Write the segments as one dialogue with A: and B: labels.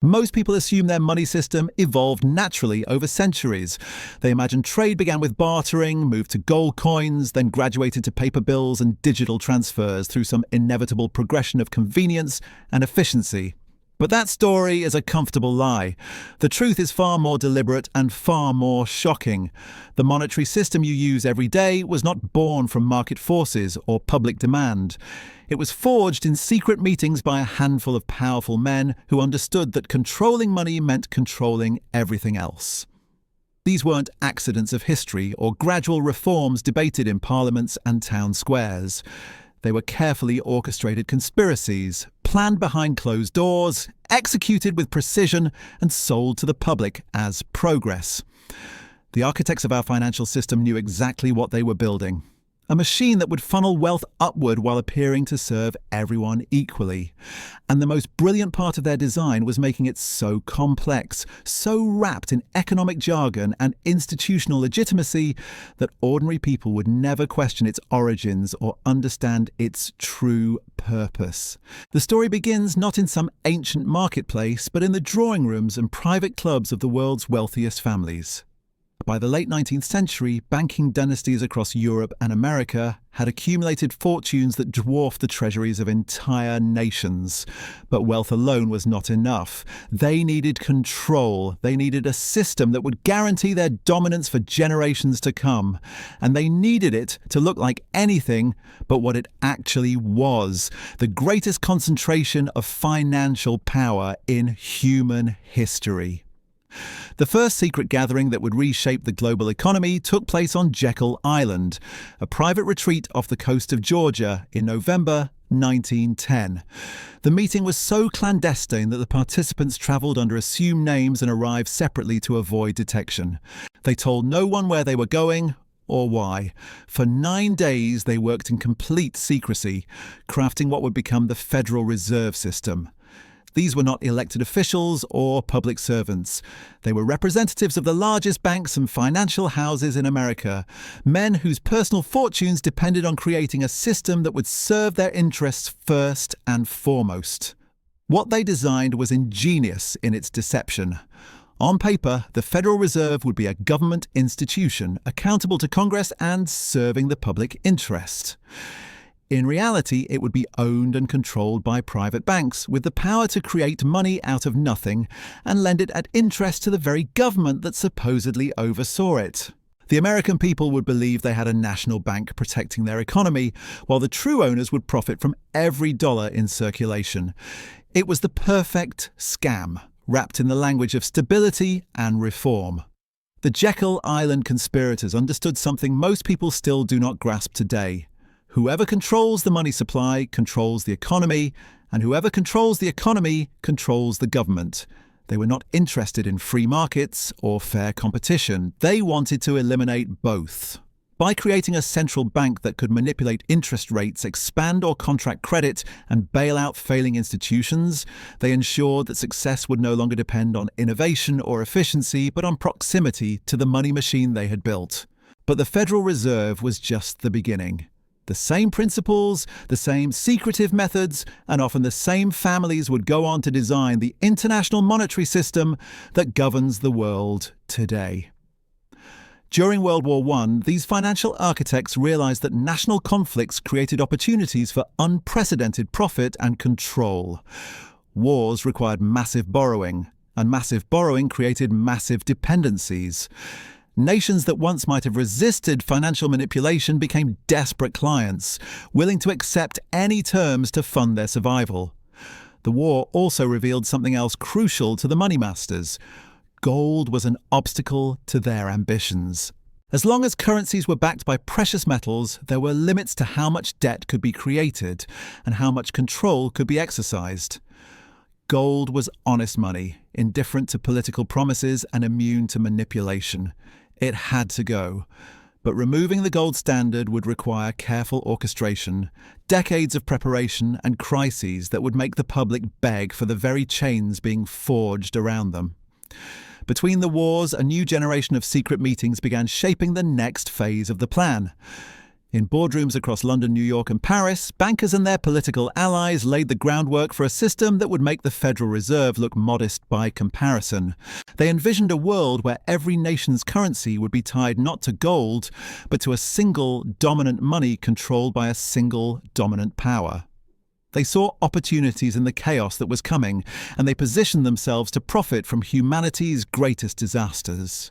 A: Most people assume their money system evolved naturally over centuries. They imagine trade began with bartering, moved to gold coins, then graduated to paper bills and digital transfers through some inevitable progression of convenience and efficiency. But that story is a comfortable lie. The truth is far more deliberate and far more shocking. The monetary system you use every day was not born from market forces or public demand. It was forged in secret meetings by a handful of powerful men who understood that controlling money meant controlling everything else. These weren't accidents of history or gradual reforms debated in parliaments and town squares. They were carefully orchestrated conspiracies, planned behind closed doors, executed with precision, and sold to the public as progress. The architects of our financial system knew exactly what they were building. A machine that would funnel wealth upward while appearing to serve everyone equally. And the most brilliant part of their design was making it so complex, so wrapped in economic jargon and institutional legitimacy that ordinary people would never question its origins or understand its true purpose. The story begins not in some ancient marketplace, but in the drawing rooms and private clubs of the world's wealthiest families. By the late 19th century, banking dynasties across Europe and America had accumulated fortunes that dwarfed the treasuries of entire nations. But wealth alone was not enough. They needed control. They needed a system that would guarantee their dominance for generations to come. And they needed it to look like anything but what it actually was: the greatest concentration of financial power in human history. The first secret gathering that would reshape the global economy took place on Jekyll Island, a private retreat off the coast of Georgia in November 1910. The meeting was so clandestine that the participants travelled under assumed names and arrived separately to avoid detection. They told no one where they were going or why. For 9 days they worked in complete secrecy, crafting what would become the Federal Reserve System. These were not elected officials or public servants. They were representatives of the largest banks and financial houses in America, men whose personal fortunes depended on creating a system that would serve their interests first and foremost. What they designed was ingenious in its deception. On paper, the Federal Reserve would be a government institution, accountable to Congress and serving the public interest. In reality, it would be owned and controlled by private banks, with the power to create money out of nothing and lend it at interest to the very government that supposedly oversaw it. The American people would believe they had a national bank protecting their economy, while the true owners would profit from every dollar in circulation. It was the perfect scam, wrapped in the language of stability and reform. The Jekyll Island conspirators understood something most people still do not grasp today. Whoever controls the money supply controls the economy, and whoever controls the economy controls the government. They were not interested in free markets or fair competition. They wanted to eliminate both. By creating a central bank that could manipulate interest rates, expand or contract credit, and bail out failing institutions, they ensured that success would no longer depend on innovation or efficiency, but on proximity to the money machine they had built. But the Federal Reserve was just the beginning. The same principles, the same secretive methods, and often the same families would go on to design the international monetary system that governs the world today. During World War I, these financial architects realized that national conflicts created opportunities for unprecedented profit and control. Wars required massive borrowing, and massive borrowing created massive dependencies. Nations that once might have resisted financial manipulation became desperate clients, willing to accept any terms to fund their survival. The war also revealed something else crucial to the money masters. Gold was an obstacle to their ambitions. As long as currencies were backed by precious metals, there were limits to how much debt could be created and how much control could be exercised. Gold was honest money, indifferent to political promises and immune to manipulation. It had to go. But removing the gold standard would require careful orchestration, decades of preparation and crises that would make the public beg for the very chains being forged around them. Between the wars, a new generation of secret meetings began shaping the next phase of the plan. In boardrooms across London, New York, and Paris, bankers and their political allies laid the groundwork for a system that would make the Federal Reserve look modest by comparison. They envisioned a world where every nation's currency would be tied not to gold, but to a single dominant money controlled by a single dominant power. They saw opportunities in the chaos that was coming, and they positioned themselves to profit from humanity's greatest disasters.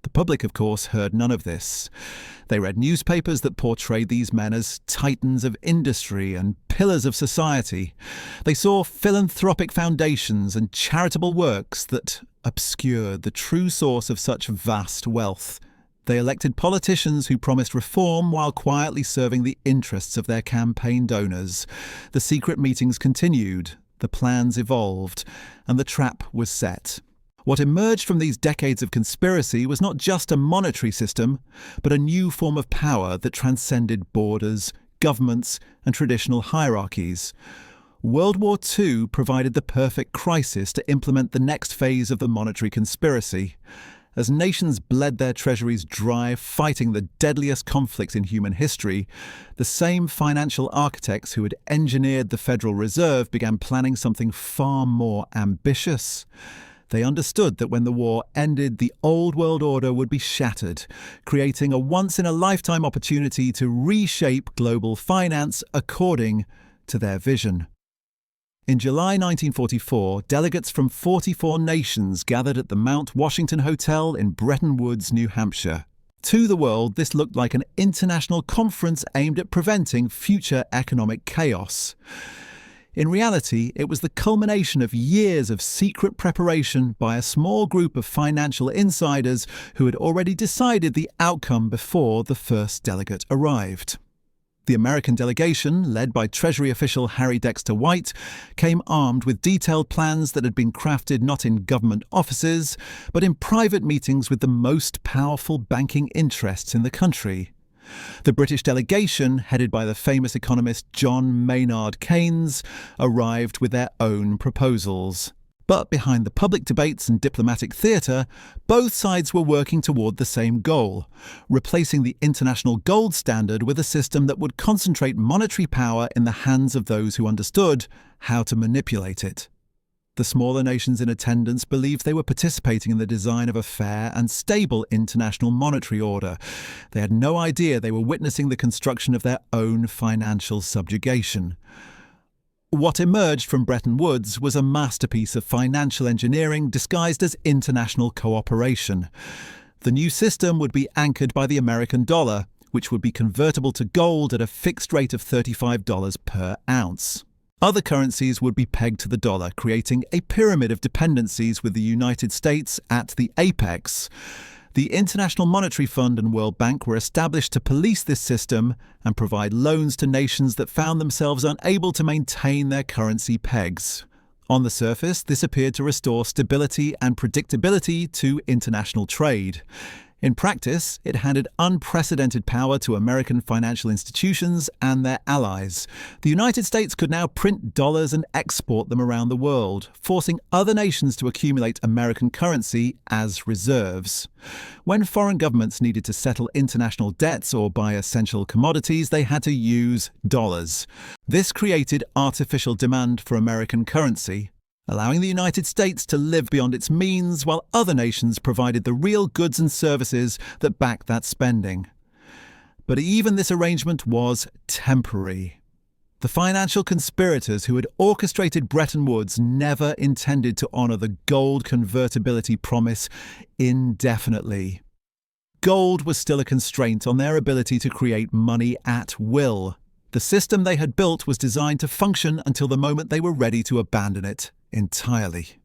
A: The public, of course, heard none of this. They read newspapers that portrayed these men as titans of industry and pillars of society. They saw philanthropic foundations and charitable works that obscured the true source of such vast wealth. They elected politicians who promised reform while quietly serving the interests of their campaign donors. The secret meetings continued, the plans evolved, and the trap was set. What emerged from these decades of conspiracy was not just a monetary system, but a new form of power that transcended borders, governments, and traditional hierarchies. World War II provided the perfect crisis to implement the next phase of the monetary conspiracy. As nations bled their treasuries dry fighting the deadliest conflicts in human history, the same financial architects who had engineered the Federal Reserve began planning something far more ambitious. They understood that when the war ended, the old world order would be shattered, creating a once-in-a-lifetime opportunity to reshape global finance according to their vision. In July 1944, delegates from 44 nations gathered at the Mount Washington Hotel in Bretton Woods, New Hampshire. To the world, this looked like an international conference aimed at preventing future economic chaos. In reality, it was the culmination of years of secret preparation by a small group of financial insiders who had already decided the outcome before the first delegate arrived. The American delegation, led by Treasury official Harry Dexter White, came armed with detailed plans that had been crafted not in government offices, but in private meetings with the most powerful banking interests in the country. The British delegation, headed by the famous economist John Maynard Keynes, arrived with their own proposals. But behind the public debates and diplomatic theatre, both sides were working toward the same goal: replacing the international gold standard with a system that would concentrate monetary power in the hands of those who understood how to manipulate it. The smaller nations in attendance believed they were participating in the design of a fair and stable international monetary order. They had no idea they were witnessing the construction of their own financial subjugation. What emerged from Bretton Woods was a masterpiece of financial engineering disguised as international cooperation. The new system would be anchored by the American dollar, which would be convertible to gold at a fixed rate of $35 per ounce. Other currencies would be pegged to the dollar, creating a pyramid of dependencies with the United States at the apex. The International Monetary Fund and World Bank were established to police this system and provide loans to nations that found themselves unable to maintain their currency pegs. On the surface, this appeared to restore stability and predictability to international trade. In practice, it handed unprecedented power to American financial institutions and their allies. The United States could now print dollars and export them around the world, forcing other nations to accumulate American currency as reserves. When foreign governments needed to settle international debts or buy essential commodities, they had to use dollars. This created artificial demand for American currency, allowing the United States to live beyond its means while other nations provided the real goods and services that backed that spending. But even this arrangement was temporary. The financial conspirators who had orchestrated Bretton Woods never intended to honour the gold convertibility promise indefinitely. Gold was still a constraint on their ability to create money at will. The system they had built was designed to function until the moment they were ready to abandon it entirely.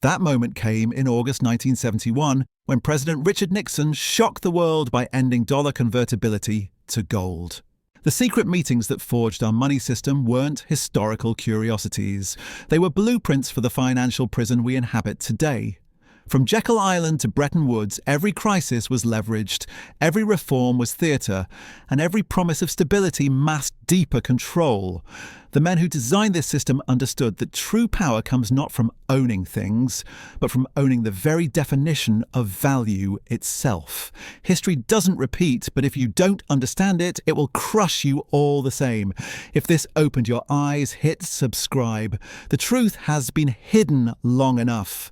A: That moment came in August 1971 when President Richard Nixon shocked the world by ending dollar convertibility to gold. The secret meetings that forged our money system weren't historical curiosities. They were blueprints for the financial prison we inhabit today. From Jekyll Island to Bretton Woods, every crisis was leveraged, every reform was theatre, and every promise of stability masked deeper control. The men who designed this system understood that true power comes not from owning things, but from owning the very definition of value itself. History doesn't repeat, but if you don't understand it, it will crush you all the same. If this opened your eyes, hit subscribe. The truth has been hidden long enough.